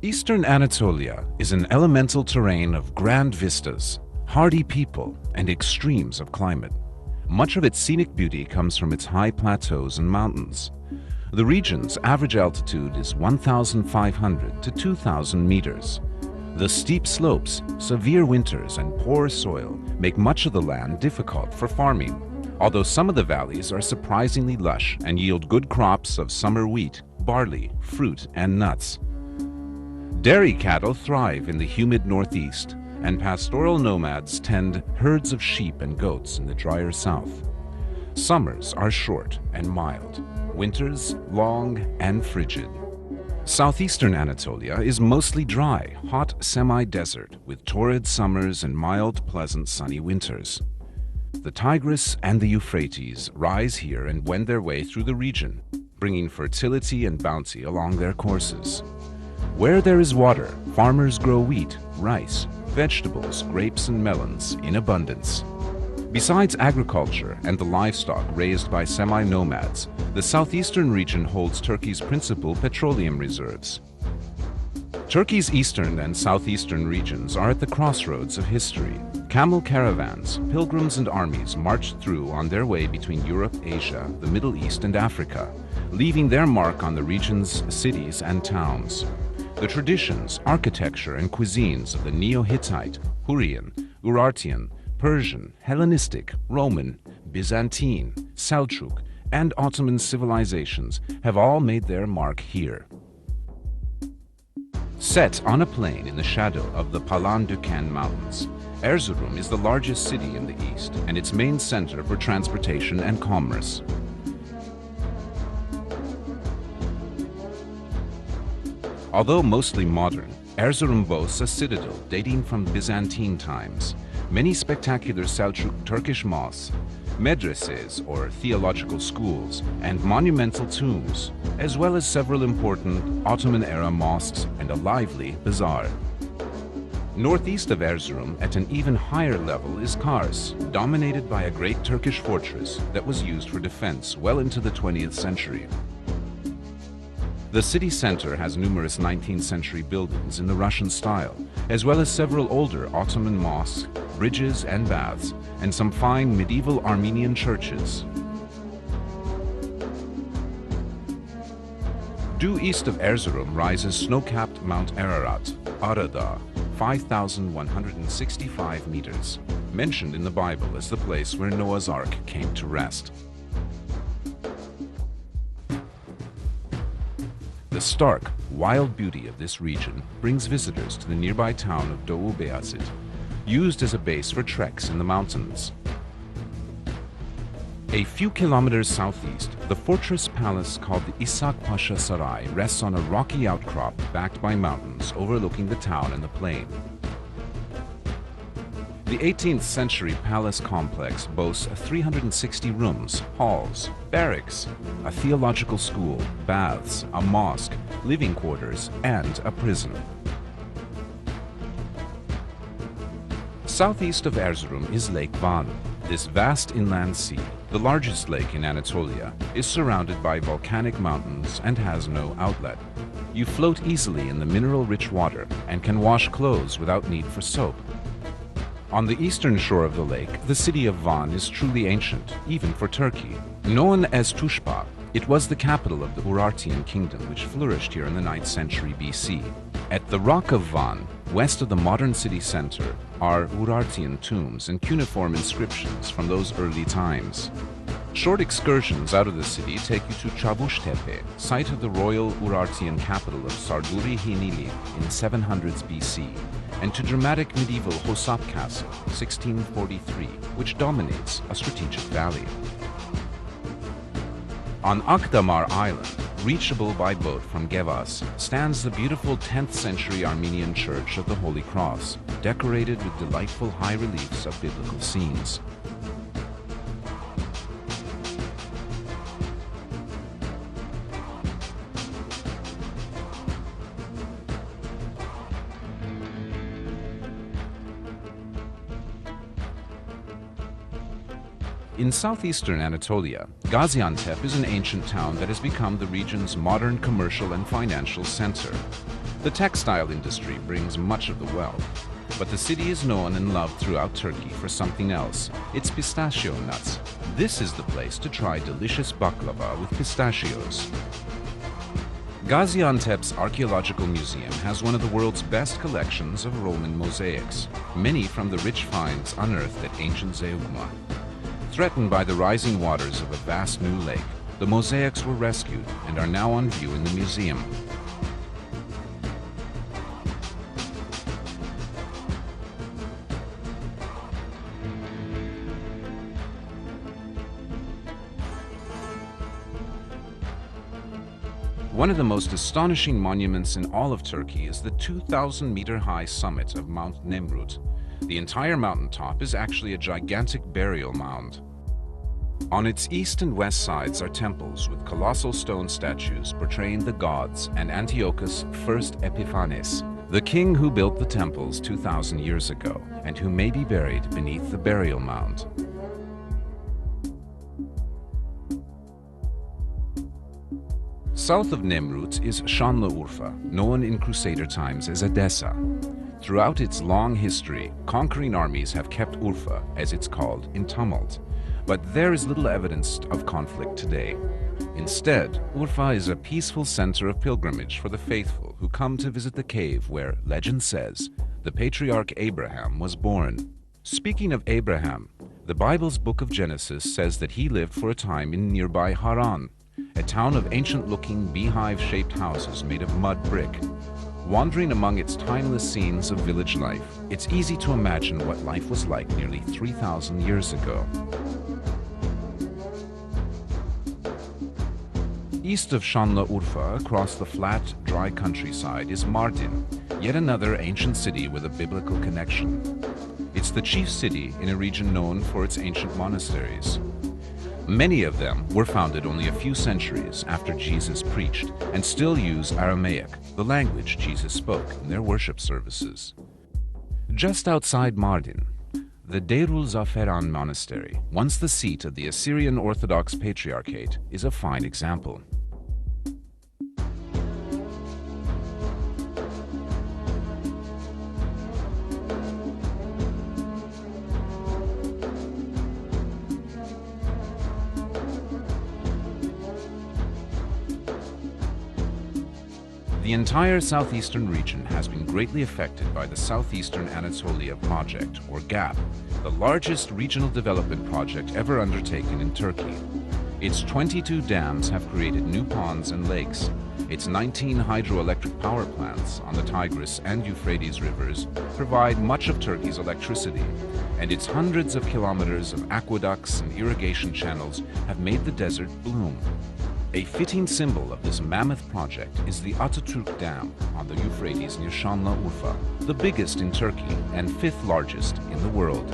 Eastern Anatolia is an elemental terrain of grand vistas, hardy people, and extremes of climate. Much of its scenic beauty comes from its high plateaus and mountains. The region's average altitude is 1,500 to 2,000 meters. The steep slopes, severe winters, and poor soil make much of the land difficult for farming, although some of the valleys are surprisingly lush and yield good crops of summer wheat, barley, fruit, and nuts. Dairy cattle thrive in the humid northeast, and pastoral nomads tend herds of sheep and goats in the drier south. Summers are short and mild, winters long and frigid. Southeastern Anatolia is mostly dry, hot semi-desert with torrid summers and mild, pleasant sunny winters. The Tigris and the Euphrates rise here and wend their way through the region, bringing fertility and bounty along their courses. Where there is water, farmers grow wheat, rice, vegetables, grapes, and melons in abundance. Besides agriculture and the livestock raised by semi-nomads, the southeastern region holds Turkey's principal petroleum reserves. Turkey's eastern and southeastern regions are at the crossroads of history. Camel caravans, pilgrims, and armies marched through on their way between Europe, Asia, the Middle East, and Africa, leaving their mark on the region's cities and towns. The traditions, architecture, and cuisines of the Neo-Hittite, Hurrian, Urartian, Persian, Hellenistic, Roman, Byzantine, Seljuk, and Ottoman civilizations have all made their mark here. Set on a plain in the shadow of the Palandöken Mountains, Erzurum is the largest city in the east and its main center for transportation and commerce. Although mostly modern, Erzurum boasts a citadel dating from Byzantine times, many spectacular Seljuk Turkish mosques, medreses or theological schools, and monumental tombs, as well as several important Ottoman-era mosques and a lively bazaar. Northeast of Erzurum, at an even higher level, is Kars, dominated by a great Turkish fortress that was used for defense well into the 20th century. The city center has numerous 19th century buildings in the Russian style, as well as several older Ottoman mosques, bridges and baths, and some fine medieval Armenian churches. Due east of Erzurum rises snow-capped Mount Ararat, Arada, 5,165 meters, mentioned in the Bible as the place where Noah's Ark came to rest. The stark, wild beauty of this region brings visitors to the nearby town of Doğu Beyazıt, used as a base for treks in the mountains. A few kilometers southeast, the fortress palace called the İshak Pasha Saray rests on a rocky outcrop backed by mountains overlooking the town and the plain. The 18th century palace complex boasts 360 rooms, halls, barracks, a theological school, baths, a mosque, living quarters, and a prison. Southeast of Erzurum is Lake Van. This vast inland sea, the largest lake in Anatolia, is surrounded by volcanic mountains and has no outlet. You float easily in the mineral-rich water and can wash clothes without need for soap. On the eastern shore of the lake, the city of Van is truly ancient, even for Turkey. Known as Tushpa, it was the capital of the Urartian kingdom, which flourished here in the 9th century BC. At the Rock of Van, west of the modern city center, are Urartian tombs and cuneiform inscriptions from those early times. Short excursions out of the city take you to Çavuştepe, site of the royal Urartian capital of Sarduri Hinili in 700s BC, and to dramatic medieval Hosap Castle, 1643, which dominates a strategic valley. On Akdamar Island, reachable by boat from Gevas, stands the beautiful 10th century Armenian Church of the Holy Cross, decorated with delightful high reliefs of biblical scenes. In southeastern Anatolia, Gaziantep is an ancient town that has become the region's modern commercial and financial center. The textile industry brings much of the wealth, but the city is known and loved throughout Turkey for something else, its pistachio nuts. This is the place to try delicious baklava with pistachios. Gaziantep's Archaeological Museum has one of the world's best collections of Roman mosaics, many from the rich finds unearthed at ancient Zeugma. Threatened by the rising waters of a vast new lake, the mosaics were rescued and are now on view in the museum. One of the most astonishing monuments in all of Turkey is the 2,000-meter-high summit of Mount Nemrut. The entire mountaintop is actually a gigantic burial mound. On its east and west sides are temples with colossal stone statues portraying the gods and Antiochus I Epiphanes, the king who built the temples 2,000 years ago and who may be buried beneath the burial mound. South of Nemrut is Şanlıurfa, known in Crusader times as Edessa. Throughout its long history, conquering armies have kept Urfa, as it's called, in tumult. But there is little evidence of conflict today. Instead, Urfa is a peaceful center of pilgrimage for the faithful who come to visit the cave where, legend says, the patriarch Abraham was born. Speaking of Abraham, the Bible's book of Genesis says that he lived for a time in nearby Haran, a town of ancient-looking beehive-shaped houses made of mud brick. Wandering among its timeless scenes of village life, it's easy to imagine what life was like nearly 3,000 years ago. East of Şanlıurfa, across the flat, dry countryside, is Mardin, yet another ancient city with a biblical connection. It's the chief city in a region known for its ancient monasteries. Many of them were founded only a few centuries after Jesus preached and still use Aramaic, the language Jesus spoke in their worship services. Just outside Mardin, the Deirul Zaferan Monastery, once the seat of the Assyrian Orthodox Patriarchate, is a fine example. The entire southeastern region has been greatly affected by the Southeastern Anatolia Project, or GAP, the largest regional development project ever undertaken in Turkey. Its 22 dams have created new ponds and lakes. Its 19 hydroelectric power plants on the Tigris and Euphrates rivers provide much of Turkey's electricity, and its hundreds of kilometers of aqueducts and irrigation channels have made the desert bloom. A fitting symbol of this mammoth project is the Atatürk Dam on the Euphrates near Şanlıurfa, the biggest in Turkey and fifth largest in the world.